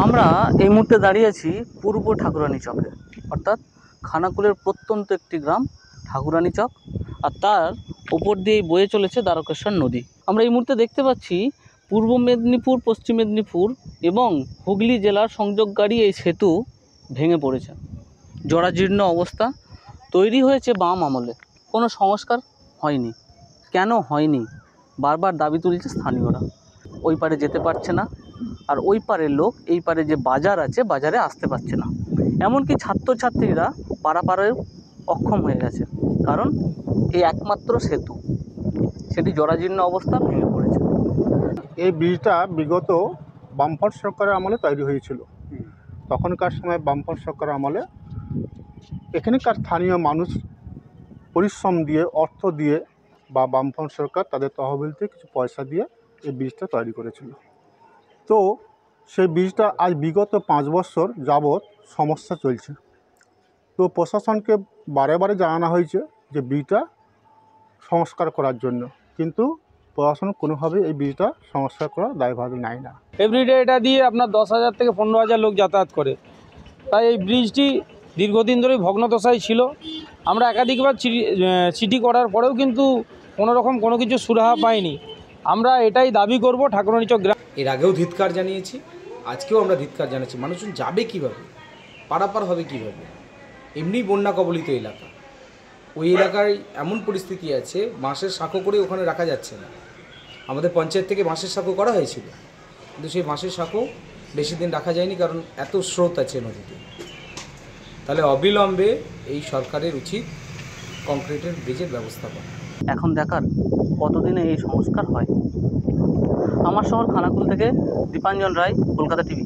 আমরা এই মুহূর্তে দাঁড়িয়ে আছি পূর্ব ঠাকুরানী চকে, অর্থাৎ খানাকুলের প্রত্যন্ত একটি গ্রাম ঠাকুরানী চক, আর তার ওপর দিয়ে বয়ে চলেছে দ্বারকেশ্বর নদী। আমরা এই মুহূর্তে দেখতে পাচ্ছি পূর্ব মেদিনীপুর, পশ্চিম মেদিনীপুর এবং হুগলি জেলার সংযোগকারী এই সেতু ভেঙে পড়েছে, জরাজীর্ণ অবস্থা। তৈরি হয়েছে বাম আমলে, কোনো সংস্কার হয়নি। কেন হয়নি বারবার দাবি তুলছে স্থানীয়রা। ওই পারে যেতে পারছে না, আর ওই পারের লোক এই পারে যে বাজার আছে বাজারে আসতে পারছে না। এমনকি ছাত্রছাত্রীরা পারাপারেও অক্ষম হয়ে গেছে, কারণ এই একমাত্র সেতু সেটি জরাজীর্ণ অবস্থা, ভেঙে পড়েছে। এই ব্রিজটা বিগত বামফ্রন্ট সরকারের আমলে তৈরি হয়েছিল। তখনকার সময় বামফ্রন্ট সরকারের আমলে এখানকার স্থানীয় মানুষ পরিশ্রম দিয়ে, অর্থ দিয়ে, বা বামফ্রন্ট সরকার তাদের তহবিল থেকে কিছু পয়সা দিয়ে এই ব্রিজটা তৈরি করেছিল। তো সেই ব্রিজটা আজ বিগত 5 বছর যাবৎ সমস্যা চলছে। তো প্রশাসনকে বারে বারে জানানো হয়েছে যে ব্রিজটা সংস্কার করার জন্য, কিন্তু প্রশাসন কোনোভাবে এই ব্রিজটা সংস্কার করার দায়ভার নেয় না। এভরিডে এটা দিয়ে আপনার 10,000 থেকে 15,000 লোক যাতায়াত করে। তাই এই ব্রিজটি দীর্ঘদিন ধরেই ভগ্নদশায় ছিল। আমরা একাধিকবার চিঠি করার পরেও কিন্তু কোনোরকম কোনো কিছু সুরাহা পাইনি। আমরা এটাই দাবি করব ঠাকুরানী চক গ্রাম। এর আগেও ধিক্কার জানিয়েছি, আজকেও আমরা ধিক্কার জানাচ্ছি। মানুষজন যাবে কীভাবে, পারাপার হবে কীভাবে? এমনি বন্যা কবলিত এলাকা, ওই এলাকায় এমন পরিস্থিতি আছে, বাঁশের সাঁকো করে ওখানে রাখা যাচ্ছে না। আমাদের পঞ্চায়েত থেকে বাঁশের সাঁকো করা হয়েছিল, কিন্তু সেই বাঁশের সাঁকো বেশি দিন রাখা যায়নি, কারণ এত স্রোত আছে নদীতে। তাহলে অবিলম্বে এই সরকারের উচিত কংক্রিটের ব্রিজের ব্যবস্থা করা। এখন দেখার কতদিনে এই সংস্কার হয়। আমার শহর খানাকুল থেকে দীপাঞ্জন রায়, কলকাতা টিভি।